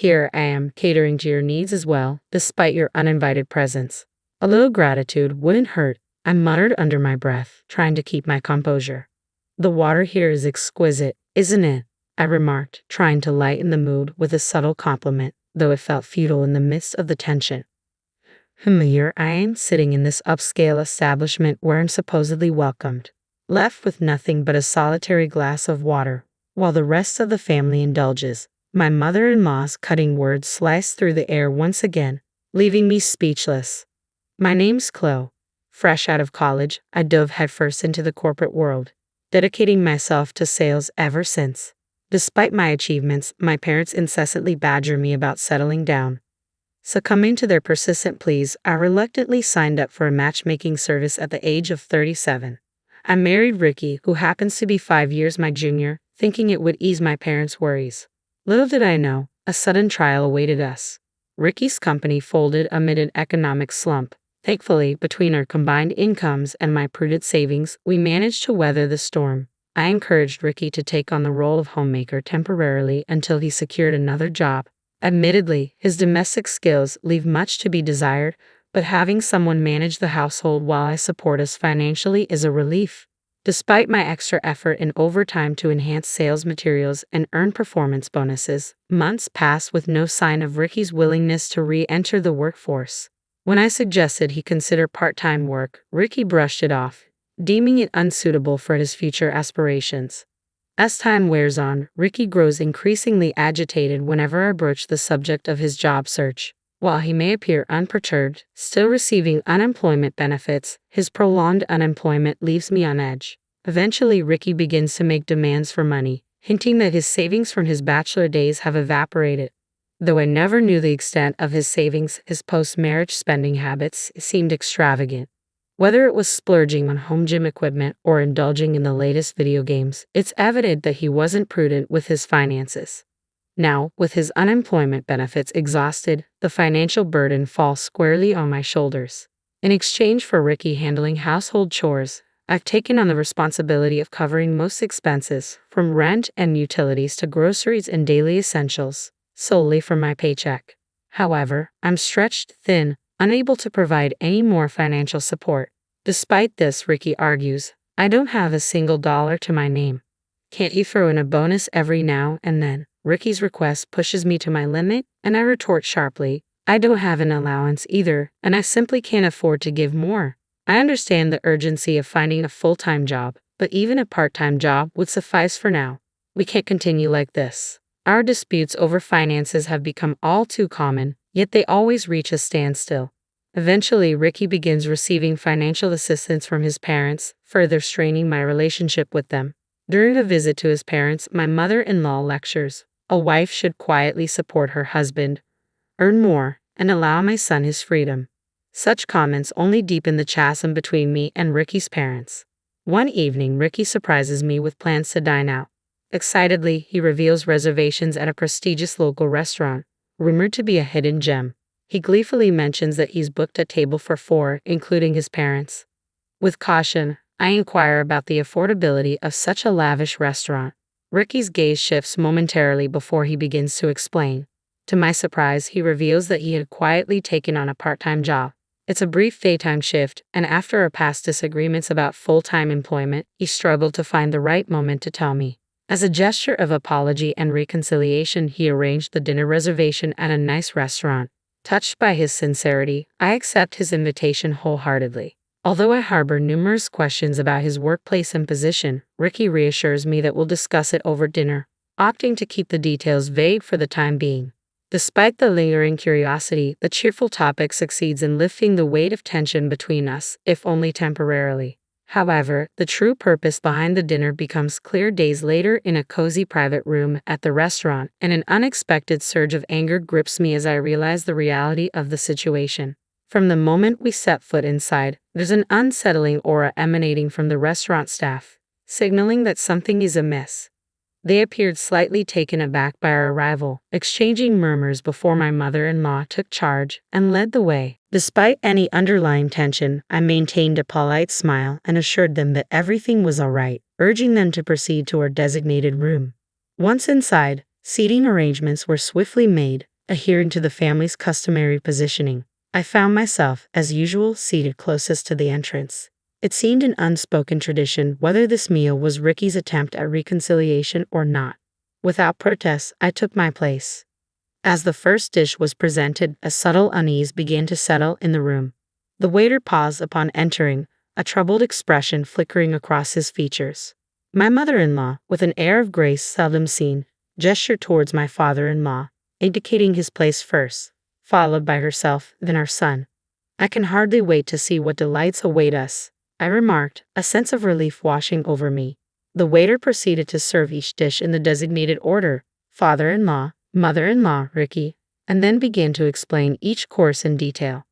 Here I am, catering to your needs as well, despite your uninvited presence. A little gratitude wouldn't hurt, I muttered under my breath, trying to keep my composure. The water here is exquisite, isn't it? I remarked, trying to lighten the mood with a subtle compliment, though it felt futile in the midst of the tension. Here I am, sitting in this upscale establishment where I'm supposedly welcomed, left with nothing but a solitary glass of water, while the rest of the family indulges. My mother-in-law's cutting words sliced through the air once again, leaving me speechless. My name's Chloe. Fresh out of college, I dove headfirst into the corporate world, dedicating myself to sales ever since. Despite my achievements, my parents incessantly badger me about settling down. Succumbing to their persistent pleas, I reluctantly signed up for a matchmaking service at the age of 37. I married Ricky, who happens to be 5 years my junior, thinking it would ease my parents' worries. Little did I know, a sudden trial awaited us. Ricky's company folded amid an economic slump. Thankfully, between our combined incomes and my prudent savings, we managed to weather the storm. I encouraged Ricky to take on the role of homemaker temporarily until he secured another job. Admittedly, his domestic skills leave much to be desired, but having someone manage the household while I support us financially is a relief. Despite my extra effort and overtime to enhance sales materials and earn performance bonuses, months passed with no sign of Ricky's willingness to re-enter the workforce. When I suggested he consider part-time work, Ricky brushed it off, deeming it unsuitable for his future aspirations. As time wears on, Ricky grows increasingly agitated whenever I broach the subject of his job search. While he may appear unperturbed, still receiving unemployment benefits, his prolonged unemployment leaves me on edge. Eventually, Ricky begins to make demands for money, hinting that his savings from his bachelor days have evaporated. Though I never knew the extent of his savings, his post-marriage spending habits seemed extravagant. Whether it was splurging on home gym equipment or indulging in the latest video games, it's evident that he wasn't prudent with his finances. Now, with his unemployment benefits exhausted, the financial burden falls squarely on my shoulders. In exchange for Ricky handling household chores, I've taken on the responsibility of covering most expenses, from rent and utilities to groceries and daily essentials, solely from my paycheck. However, I'm stretched thin, unable to provide any more financial support. Despite this, Ricky argues, I don't have a single dollar to my name. Can't you throw in a bonus every now and then? Ricky's request pushes me to my limit, and I retort sharply, I don't have an allowance either, and I simply can't afford to give more. I understand the urgency of finding a full-time job, but even a part-time job would suffice for now. We can't continue like this. Our disputes over finances have become all too common, yet they always reach a standstill. Eventually, Ricky begins receiving financial assistance from his parents, further straining my relationship with them. During a visit to his parents, my mother-in-law lectures, a wife should quietly support her husband, earn more, and allow my son his freedom. Such comments only deepen the chasm between me and Ricky's parents. One evening, Ricky surprises me with plans to dine out. Excitedly, he reveals reservations at a prestigious local restaurant, rumored to be a hidden gem. He gleefully mentions that he's booked a table for 4, including his parents. With caution, I inquire about the affordability of such a lavish restaurant. Ricky's gaze shifts momentarily before he begins to explain. To my surprise, he reveals that he had quietly taken on a part-time job. It's a brief daytime shift, and after our past disagreements about full-time employment, he struggled to find the right moment to tell me. As a gesture of apology and reconciliation, he arranged the dinner reservation at a nice restaurant. Touched by his sincerity, I accept his invitation wholeheartedly. Although I harbor numerous questions about his workplace and position, Ricky reassures me that we'll discuss it over dinner, opting to keep the details vague for the time being. Despite the lingering curiosity, the cheerful topic succeeds in lifting the weight of tension between us, if only temporarily. However, the true purpose behind the dinner becomes clear days later in a cozy private room at the restaurant, and an unexpected surge of anger grips me as I realize the reality of the situation. From the moment we set foot inside, there's an unsettling aura emanating from the restaurant staff, signaling that something is amiss. They appeared slightly taken aback by our arrival, exchanging murmurs before my mother-in-law took charge and led the way. Despite any underlying tension, I maintained a polite smile and assured them that everything was all right, urging them to proceed to our designated room. Once inside, seating arrangements were swiftly made, adhering to the family's customary positioning. I found myself, as usual, seated closest to the entrance. It seemed an unspoken tradition whether this meal was Ricky's attempt at reconciliation or not. Without protest, I took my place. As the first dish was presented, a subtle unease began to settle in the room. The waiter paused upon entering, a troubled expression flickering across his features. My mother-in-law, with an air of grace seldom seen, gestured towards my father-in-law, indicating his place first, followed by herself, then our son. "I can hardly wait to see what delights await us," I remarked, a sense of relief washing over me. The waiter proceeded to serve each dish in the designated order: father-in-law, mother-in-law, Ricky, and then began to explain each course in detail.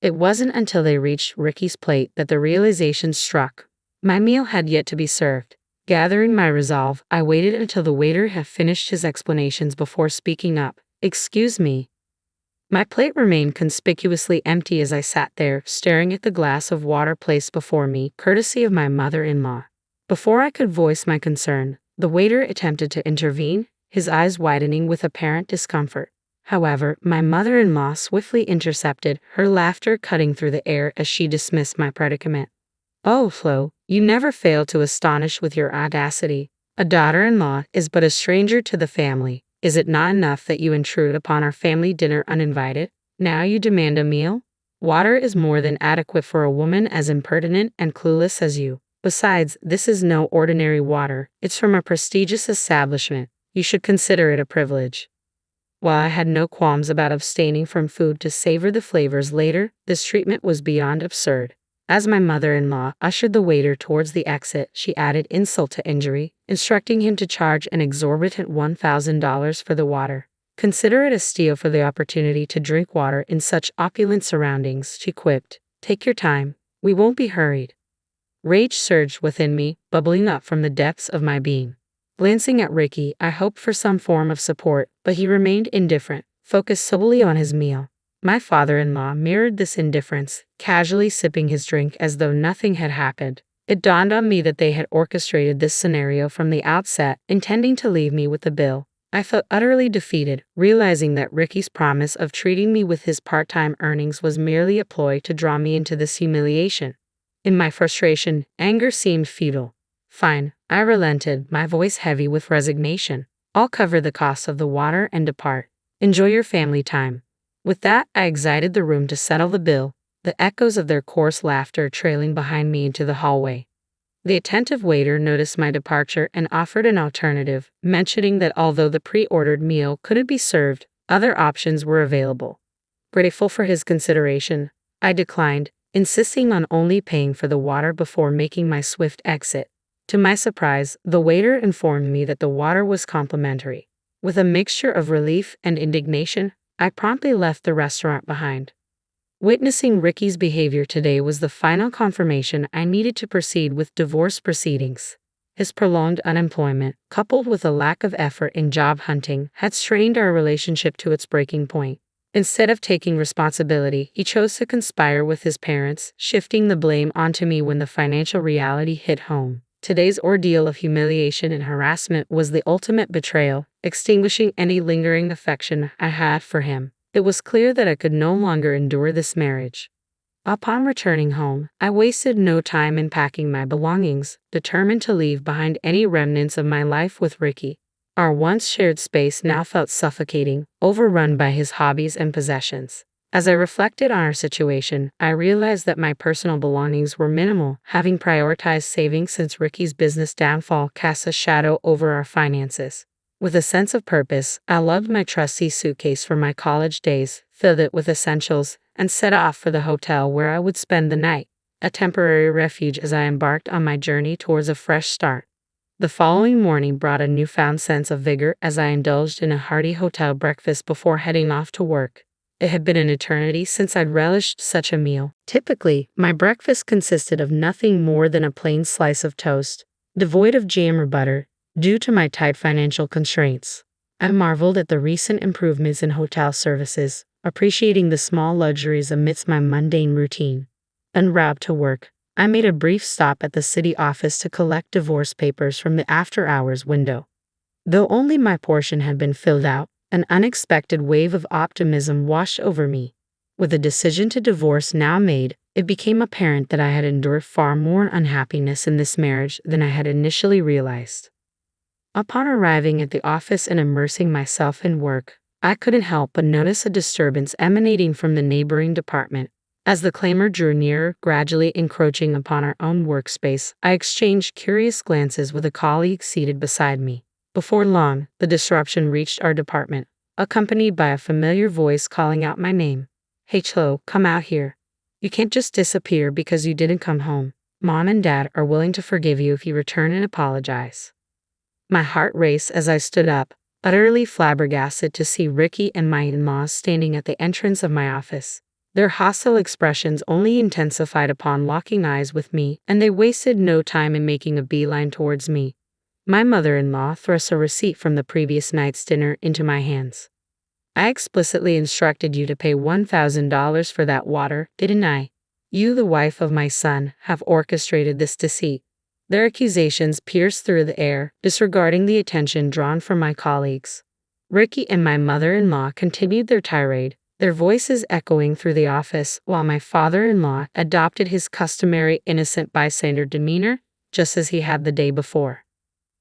It wasn't until they reached Ricky's plate that the realization struck. My meal had yet to be served. Gathering my resolve, I waited until the waiter had finished his explanations before speaking up. "Excuse me." My plate remained conspicuously empty as I sat there, staring at the glass of water placed before me, courtesy of my mother-in-law. Before I could voice my concern, the waiter attempted to intervene, his eyes widening with apparent discomfort. However, my mother-in-law swiftly intercepted, her laughter cutting through the air as she dismissed my predicament. "Oh, Flo, you never fail to astonish with your audacity. A daughter-in-law is but a stranger to the family. Is it not enough that you intrude upon our family dinner uninvited? Now you demand a meal? Water is more than adequate for a woman as impertinent and clueless as you. Besides, this is no ordinary water. It's from a prestigious establishment. You should consider it a privilege." While I had no qualms about abstaining from food to savor the flavors later, this treatment was beyond absurd. As my mother-in-law ushered the waiter towards the exit, she added insult to injury, instructing him to charge an exorbitant $1,000 for the water. "Consider it a steal for the opportunity to drink water in such opulent surroundings," she quipped. "Take your time. We won't be hurried." Rage surged within me, bubbling up from the depths of my being. Glancing at Ricky, I hoped for some form of support, but he remained indifferent, focused solely on his meal. My father-in-law mirrored this indifference, casually sipping his drink as though nothing had happened. It dawned on me that they had orchestrated this scenario from the outset, intending to leave me with the bill. I felt utterly defeated, realizing that Ricky's promise of treating me with his part-time earnings was merely a ploy to draw me into this humiliation. In my frustration, anger seemed futile. "Fine," I relented, my voice heavy with resignation. "I'll cover the cost of the water and depart. Enjoy your family time." With that, I exited the room to settle the bill, the echoes of their coarse laughter trailing behind me into the hallway. The attentive waiter noticed my departure and offered an alternative, mentioning that although the pre-ordered meal couldn't be served, other options were available. Grateful for his consideration, I declined, insisting on only paying for the water before making my swift exit. To my surprise, the waiter informed me that the water was complimentary. With a mixture of relief and indignation, I promptly left the restaurant behind. Witnessing Ricky's behavior today was the final confirmation I needed to proceed with divorce proceedings. His prolonged unemployment, coupled with a lack of effort in job hunting, had strained our relationship to its breaking point. Instead of taking responsibility, he chose to conspire with his parents, shifting the blame onto me when the financial reality hit home. Today's ordeal of humiliation and harassment was the ultimate betrayal, extinguishing any lingering affection I had for him. It was clear that I could no longer endure this marriage. Upon returning home, I wasted no time in packing my belongings, determined to leave behind any remnants of my life with Ricky. Our once shared space now felt suffocating, overrun by his hobbies and possessions. As I reflected on our situation, I realized that my personal belongings were minimal, having prioritized saving since Ricky's business downfall cast a shadow over our finances. With a sense of purpose, I loved my trusty suitcase from my college days, filled it with essentials, and set off for the hotel where I would spend the night, a temporary refuge as I embarked on my journey towards a fresh start. The following morning brought a newfound sense of vigor as I indulged in a hearty hotel breakfast before heading off to work. It had been an eternity since I'd relished such a meal. Typically, my breakfast consisted of nothing more than a plain slice of toast, devoid of jam or butter, due to my tight financial constraints. I marveled at the recent improvements in hotel services, appreciating the small luxuries amidst my mundane routine. En route to work, I made a brief stop at the city office to collect divorce papers from the after-hours window. Though only my portion had been filled out, An unexpected wave of optimism washed over me. With the decision to divorce now made, it became apparent that I had endured far more unhappiness in this marriage than I had initially realized. Upon arriving at the office and immersing myself in work, I couldn't help but notice a disturbance emanating from the neighboring department. As the clamor drew nearer, gradually encroaching upon our own workspace, I exchanged curious glances with a colleague seated beside me. Before long, the disruption reached our department, accompanied by a familiar voice calling out my name. "Hey Chloe, come out here. You can't just disappear because you didn't come home. Mom and Dad are willing to forgive you if you return and apologize." My heart raced as I stood up, utterly flabbergasted to see Ricky and my in-laws standing at the entrance of my office. Their hostile expressions only intensified upon locking eyes with me, and they wasted no time in making a beeline towards me. My mother-in-law thrust a receipt from the previous night's dinner into my hands. "I explicitly instructed you to pay $1,000 for that water, didn't I? You, the wife of my son, have orchestrated this deceit." Their accusations pierced through the air, disregarding the attention drawn from my colleagues. Ricky and my mother-in-law continued their tirade, their voices echoing through the office, while my father-in-law adopted his customary innocent bystander demeanor, just as he had the day before.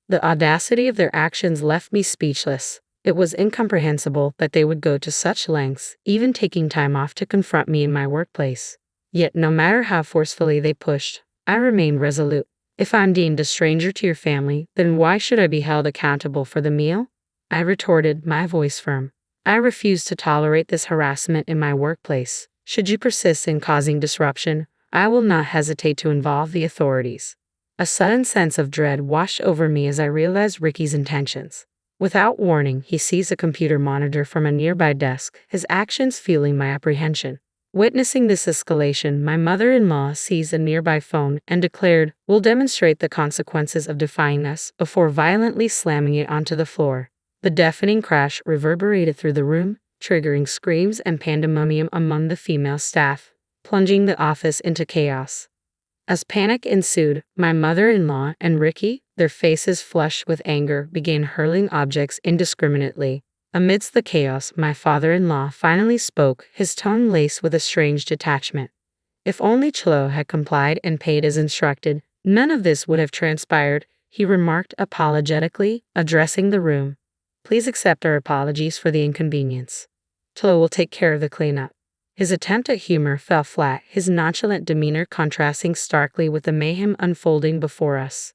The audacity of their actions left me speechless. It was incomprehensible that they would go to such lengths, even taking time off to confront me in my workplace. Yet no matter how forcefully they pushed, I remained resolute. "If I'm deemed a stranger to your family, then why should I be held accountable for the meal?" I retorted, my voice firm. "I refuse to tolerate this harassment in my workplace. Should you persist in causing disruption, I will not hesitate to involve the authorities." A sudden sense of dread washed over me as I realized Ricky's intentions. Without warning, he seized a computer monitor from a nearby desk, his actions fueling my apprehension. Witnessing this escalation, my mother-in-law seized a nearby phone and declared, "We'll demonstrate the consequences of defying us," before violently slamming it onto the floor. The deafening crash reverberated through the room, triggering screams and pandemonium among the female staff, plunging the office into chaos. As panic ensued, my mother-in-law and Ricky, their faces flushed with anger, began hurling objects indiscriminately. Amidst the chaos, my father-in-law finally spoke, his tone laced with a strange detachment. If only Chloe had complied and paid as instructed, none of this would have transpired, he remarked apologetically, addressing the room. "Please accept our apologies for the inconvenience. Chloe will take care of the cleanup." His attempt at humor fell flat, his nonchalant demeanor contrasting starkly with the mayhem unfolding before us.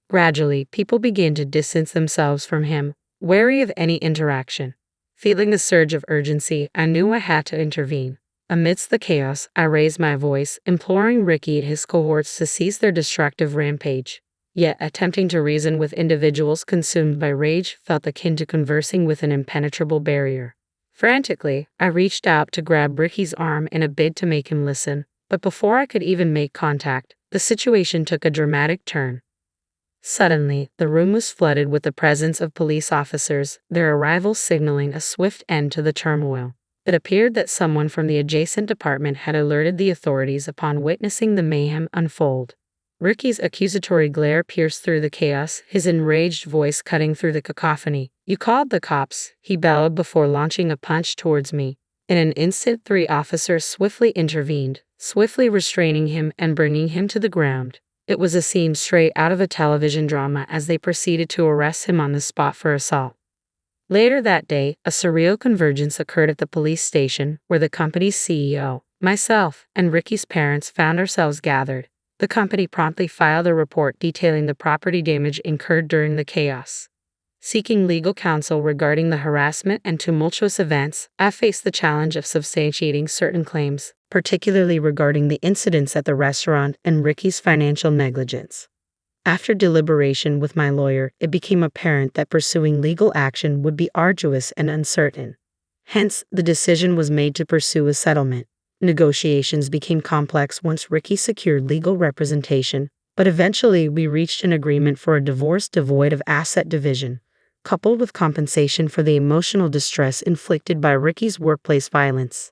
Gradually, people began to distance themselves from him, wary of any interaction. Feeling a surge of urgency, I knew I had to intervene. Amidst the chaos, I raised my voice, imploring Ricky and his cohorts to cease their destructive rampage. Yet, attempting to reason with individuals consumed by rage felt akin to conversing with an impenetrable barrier. Frantically, I reached out to grab Ricky's arm in a bid to make him listen, but before I could even make contact, the situation took a dramatic turn. Suddenly, the room was flooded with the presence of police officers, their arrival signaling a swift end to the turmoil. It appeared that someone from the adjacent department had alerted the authorities upon witnessing the mayhem unfold. Ricky's accusatory glare pierced through the chaos, his enraged voice cutting through the cacophony. "You called the cops," he bellowed before launching a punch towards me. In an instant, 3 officers swiftly intervened, swiftly restraining him and bringing him to the ground. It was a scene straight out of a television drama as they proceeded to arrest him on the spot for assault. Later that day, a surreal convergence occurred at the police station, where the company's CEO, myself, and Ricky's parents found ourselves gathered. The company promptly filed a report detailing the property damage incurred during the chaos. Seeking legal counsel regarding the harassment and tumultuous events, I faced the challenge of substantiating certain claims, particularly regarding the incidents at the restaurant and Ricky's financial negligence. After deliberation with my lawyer, it became apparent that pursuing legal action would be arduous and uncertain. Hence, the decision was made to pursue a settlement. Negotiations became complex once Ricky secured legal representation, but eventually we reached an agreement for a divorce devoid of asset division, coupled with compensation for the emotional distress inflicted by Ricky's workplace violence.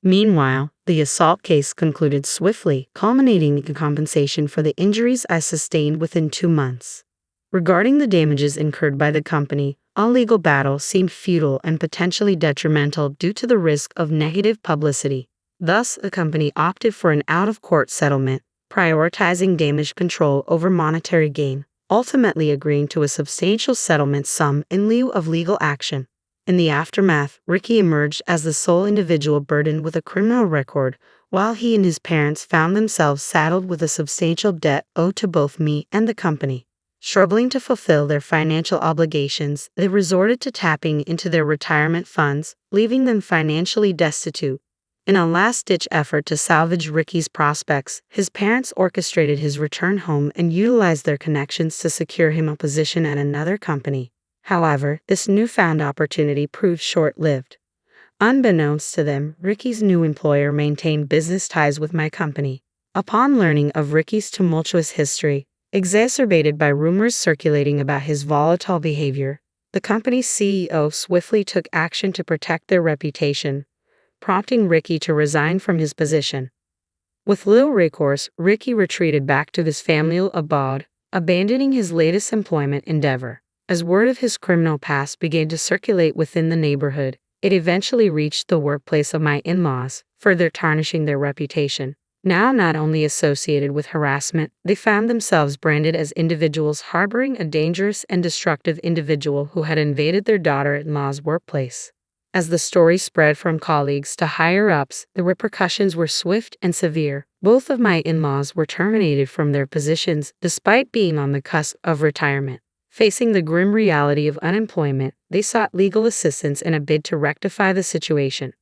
Meanwhile, the assault case concluded swiftly, culminating in compensation for the injuries I sustained within 2 months. Regarding the damages incurred by the company, all legal battle seemed futile and potentially detrimental due to the risk of negative publicity. Thus, the company opted for an out-of-court settlement, prioritizing damage control over monetary gain, ultimately agreeing to a substantial settlement sum in lieu of legal action. In the aftermath, Ricky emerged as the sole individual burdened with a criminal record, while he and his parents found themselves saddled with a substantial debt owed to both me and the company. Struggling to fulfill their financial obligations, they resorted to tapping into their retirement funds, leaving them financially destitute. In a last-ditch effort to salvage Ricky's prospects, his parents orchestrated his return home and utilized their connections to secure him a position at another company. However, this newfound opportunity proved short-lived. Unbeknownst to them, Ricky's new employer maintained business ties with my company. Upon learning of Ricky's tumultuous history, exacerbated by rumors circulating about his volatile behavior, the company's CEO swiftly took action to protect their reputation, prompting Ricky to resign from his position. With little recourse, Ricky retreated back to his familial abode, abandoning his latest employment endeavor. As word of his criminal past began to circulate within the neighborhood, it eventually reached the workplace of my in-laws, further tarnishing their reputation. Now not only associated with harassment, they found themselves branded as individuals harboring a dangerous and destructive individual who had invaded their daughter-in-law's workplace. As the story spread from colleagues to higher-ups, the repercussions were swift and severe. Both of my in-laws were terminated from their positions despite being on the cusp of retirement. Facing the grim reality of unemployment, they sought legal assistance in a bid to rectify the situation.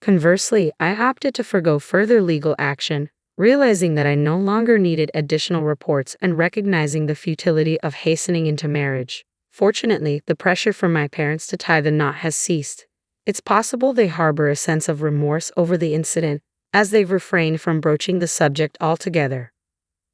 Conversely, I opted to forgo further legal action, realizing that I no longer needed additional reports and recognizing the futility of hastening into marriage. Fortunately, the pressure from my parents to tie the knot has ceased. It's possible they harbor a sense of remorse over the incident, as they've refrained from broaching the subject altogether.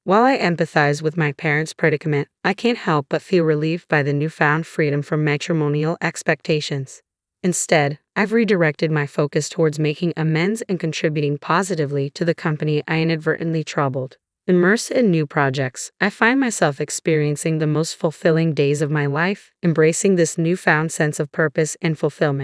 While I empathize with my parents' predicament, I can't help but feel relieved by the newfound freedom from matrimonial expectations. Instead, I've redirected my focus towards making amends and contributing positively to the company I inadvertently troubled. Immersed in new projects, I find myself experiencing the most fulfilling days of my life, embracing this newfound sense of purpose and fulfillment.